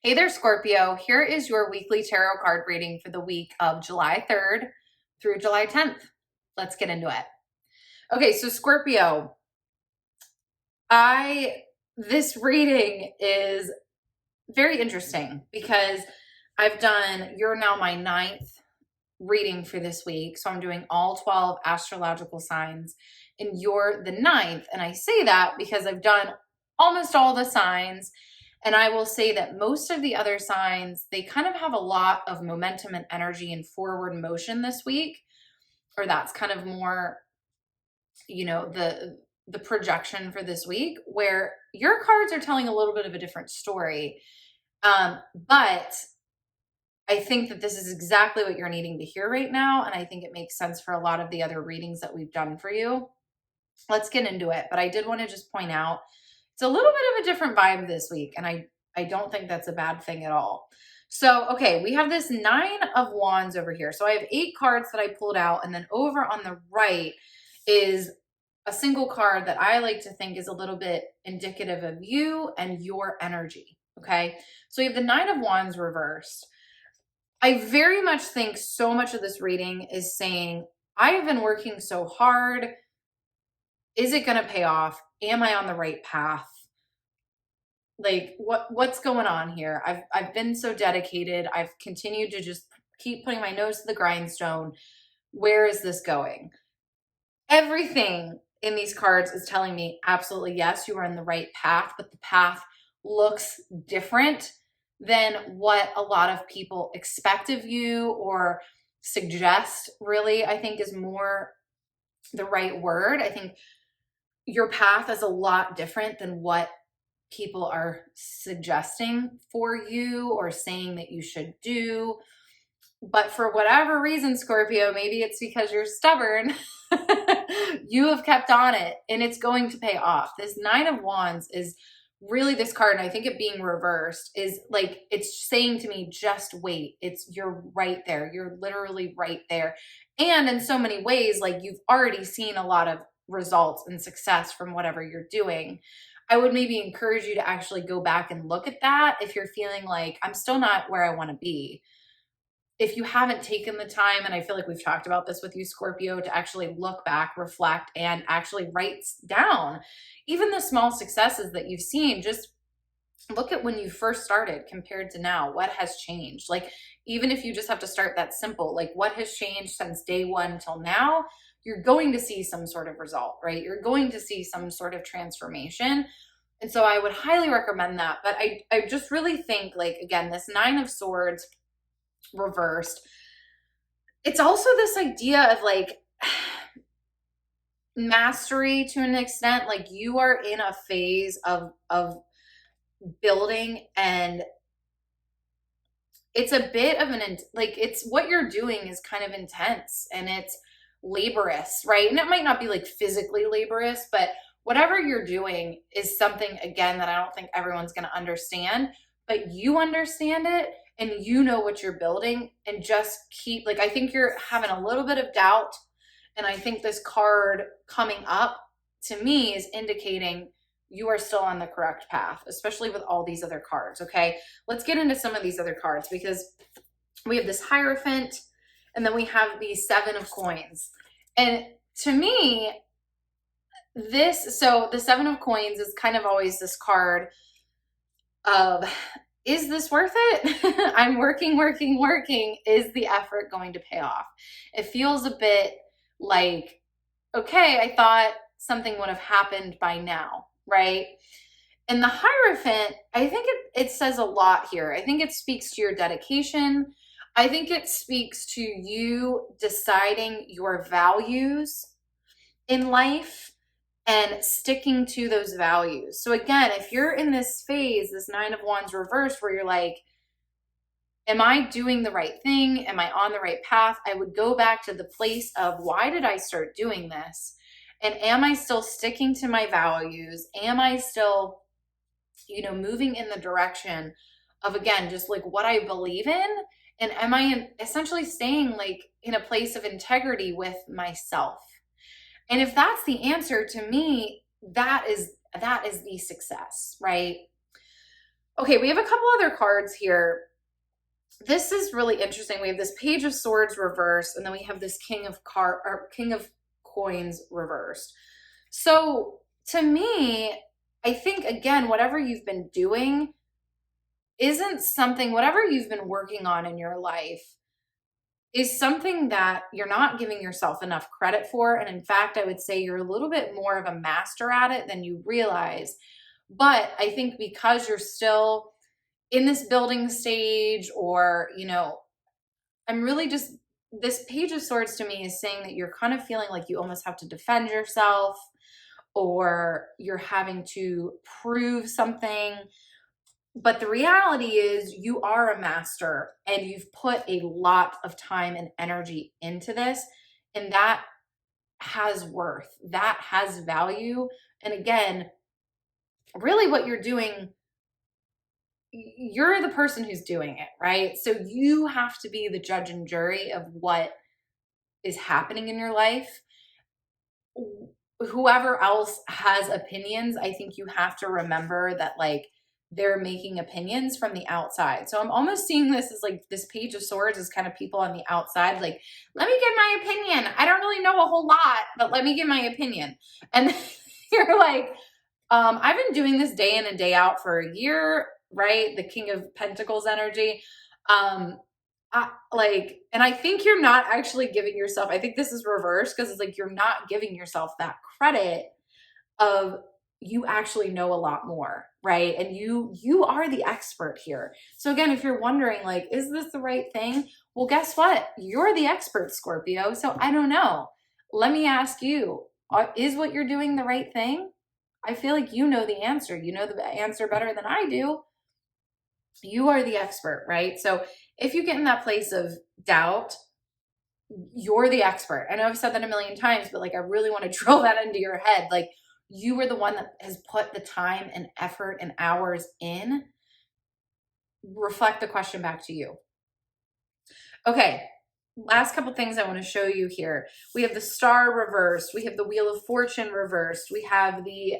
Hey there, Scorpio. Here is your weekly tarot card reading for the week of July 3rd through July 10th. Let's get into it. Okay, so Scorpio, this reading is very interesting because you're now my 9th reading for this week. So I'm doing all 12 astrological signs and you're the 9th. And I say that because I've done almost all the signs. And I will say that most of the other signs, they kind of have a lot of momentum and energy and forward motion this week, or that's kind of more, the projection for this week, where your cards are telling a little bit of a different story. But I think that this is exactly what you're needing to hear right now. And I think it makes sense for a lot of the other readings that we've done for you. Let's get into it. But I did want to just point out, it's a little bit of a different vibe this week, and I don't think that's a bad thing at all. So, okay, we have this 9 of Wands over here. So I have 8 cards that I pulled out, and then over on the right is a single card that I like to think is a little bit indicative of you and your energy, okay? So you have the 9 of Wands reversed. I very much think so much of this reading is saying, I have been working so hard. Is it going to pay off? Am I on the right path? Like what's going on here? I've been so dedicated. I've continued to just keep putting my nose to the grindstone. Where is this going? Everything in these cards is telling me absolutely yes, you are in the right path, but the path looks different than what a lot of people expect of you or suggest, really, I think is more the right word. I think your path is a lot different than what people are suggesting for you or saying that you should do. But for whatever reason, Scorpio, maybe it's because you're stubborn, you have kept on it and it's going to pay off. This 9 of Wands is really this card, and I think it being reversed is like, it's saying to me, just wait. You're right there. You're literally right there. And in so many ways, like you've already seen a lot of results and success from whatever you're doing. I would maybe encourage you to actually go back and look at that if you're feeling like I'm still not where I want to be. If you haven't taken the time, and I feel like we've talked about this with you, Scorpio, to actually look back, reflect, and actually write down even the small successes that you've seen, just look at when you first started compared to now. What has changed? Like, even if you just have to start that simple, like what has changed since day one till now, you're going to see some sort of result, right? You're going to see some sort of transformation. And so I would highly recommend that. But I just really think, like, again, this 9 of Swords reversed, it's also this idea of like mastery to an extent. Like you are in a phase of building, and it's a bit of it's what you're doing is kind of intense and it's laborious, right? And it might not be like physically laborious, but whatever you're doing is something, again, that I don't think everyone's going to understand, but you understand it and you know what you're building, and just keep, like, I think you're having a little bit of doubt. And I think this card coming up to me is indicating you are still on the correct path, especially with all these other cards. Okay, let's get into some of these other cards, because we have this Hierophant and then we have the 7 of Coins. And to me, the 7 of Coins is kind of always this card of, is this worth it? I'm working. Is the effort going to pay off? It feels a bit like, okay, I thought something would have happened by now, right? And the Hierophant, I think it says a lot here. I think it speaks to your dedication. I think it speaks to you deciding your values in life and sticking to those values. So again, if you're in this phase, this 9 of Wands reversed, where you're like, am I doing the right thing? Am I on the right path? I would go back to the place of, why did I start doing this? And am I still sticking to my values? Am I still, moving in the direction of, again, just like what I believe in? And am I essentially staying like in a place of integrity with myself? And if that's the answer, to me, that is the success, right? Okay, we have a couple other cards here. This is really interesting. We have this Page of Swords reversed, and then we have this King of Coins reversed. So to me, I think again, whatever you've been doing isn't something, whatever you've been working on in your life is something that you're not giving yourself enough credit for. And in fact, I would say you're a little bit more of a master at it than you realize. But I think because you're still in this building stage, or, I'm really just, this Page of Swords to me is saying that you're kind of feeling like you almost have to defend yourself, or you're having to prove something. But the reality is, you are a master and you've put a lot of time and energy into this. And that has worth, that has value. And again, really what you're doing, you're the person who's doing it, right? So you have to be the judge and jury of what is happening in your life. Whoever else has opinions, I think you have to remember that, like, they're making opinions from the outside. So I'm almost seeing this as like this Page of Swords is kind of people on the outside, like, let me give my opinion. I don't really know a whole lot, but let me give my opinion. And you're like, I've been doing this day in and day out for a year, right? The King of Pentacles energy. And I think you're not actually giving yourself, I think this is reversed, because it's like you're not giving yourself that credit of, you actually know a lot more, right? And you are the expert here. So again, if you're wondering, like, is this the right thing? Well, guess what? You're the expert, Scorpio. So I don't know. Let me ask you, is what you're doing the right thing? I feel like you know the answer. You know the answer better than I do. You are the expert, right? So if you get in that place of doubt, you're the expert. I know I've said that a million times, but like, I really want to drill that into your head. Like, you are the one that has put the time and effort and hours in. Reflect the question back to you. Okay, last couple things I want to show you here. We have the Star reversed. We have the Wheel of Fortune reversed. We have the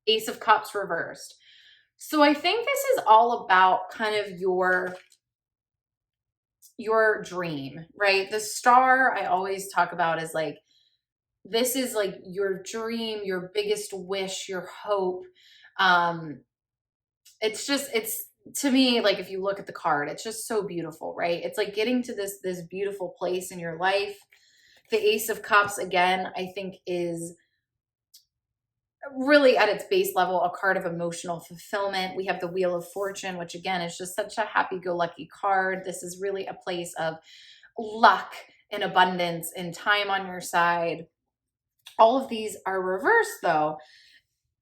Ace of Cups reversed. So I think this is all about kind of your dream, right? The Star I always talk about is like, this is like your dream, your biggest wish, your hope. It's to me, like, if you look at the card, it's just so beautiful, right? It's like getting to this beautiful place in your life. The Ace of Cups, again, I think is really at its base level a card of emotional fulfillment. We have the Wheel of Fortune, which again is just such a happy-go-lucky card. This is really a place of luck and abundance and time on your side. All of these are reversed though.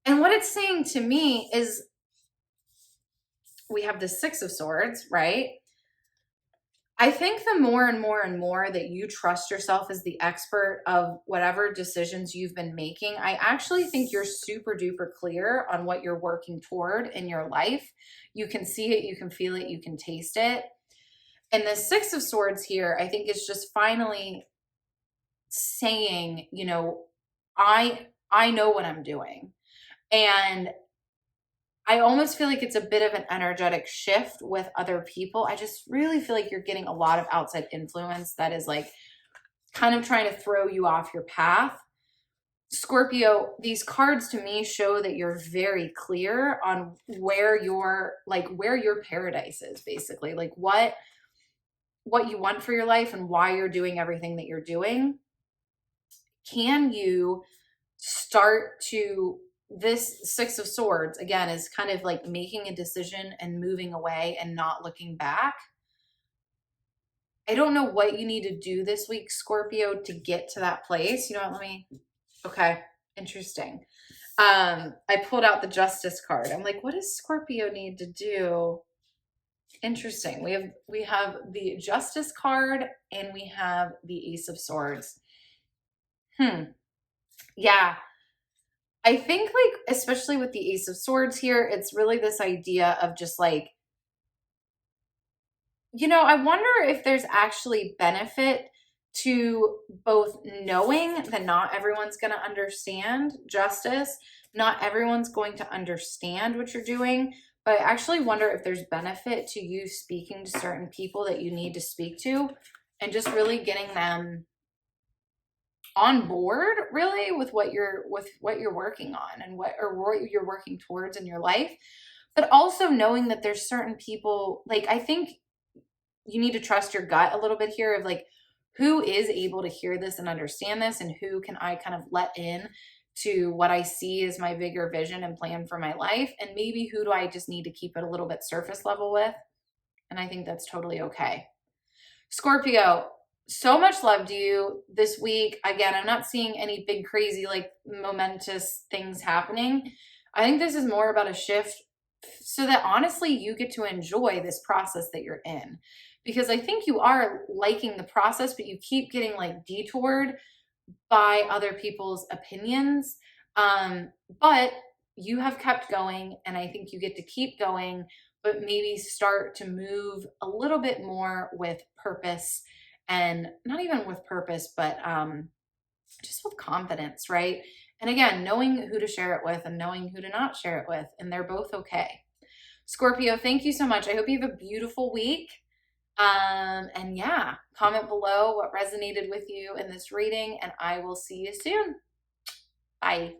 And what it's saying to me is, we have the Six of Swords, right? I think the more and more and more that you trust yourself as the expert of whatever decisions you've been making, I actually think you're super duper clear on what you're working toward in your life. You can see it, you can feel it, you can taste it. And the Six of Swords here, I think, is just finally saying, I know what I'm doing. And I almost feel like it's a bit of an energetic shift with other people. I just really feel like you're getting a lot of outside influence that is like kind of trying to throw you off your path. Scorpio, these cards to me show that you're very clear on where your paradise is, basically, like what you want for your life and why you're doing everything that you're doing. Can you start to, this Six of Swords again is kind of like making a decision and moving away and not looking back. I don't know what you need to do this week, Scorpio, to get to that place. You know what? Okay, interesting. I pulled out the Justice card. I'm like, what does Scorpio need to do? Interesting. We have the Justice card and we have the Ace of Swords. Yeah. I think, like, especially with the Ace of Swords here, it's really this idea of just like, I wonder if there's actually benefit to both knowing that not everyone's going to understand justice, not everyone's going to understand what you're doing, But I actually wonder if there's benefit to you speaking to certain people that you need to speak to and just really getting them on board really with what you're working on and what you're working towards in your life. But also knowing that there's certain people, like, I think you need to trust your gut a little bit here of like, who is able to hear this and understand this, and who can I kind of let in to what I see as my bigger vision and plan for my life, and maybe who do I just need to keep it a little bit surface level with. And I think that's totally okay. Scorpio, so much love to you this week. Again, I'm not seeing any big, crazy, like momentous things happening. I think this is more about a shift so that honestly you get to enjoy this process that you're in. Because I think you are liking the process, but you keep getting like detoured by other people's opinions. But you have kept going, and I think you get to keep going, but maybe start to move a little bit more with purpose, and not even with purpose, but just with confidence, right? And again, knowing who to share it with and knowing who to not share it with, and they're both okay. Scorpio, thank you so much. I hope you have a beautiful week. And yeah, comment below what resonated with you in this reading, and I will see you soon. Bye.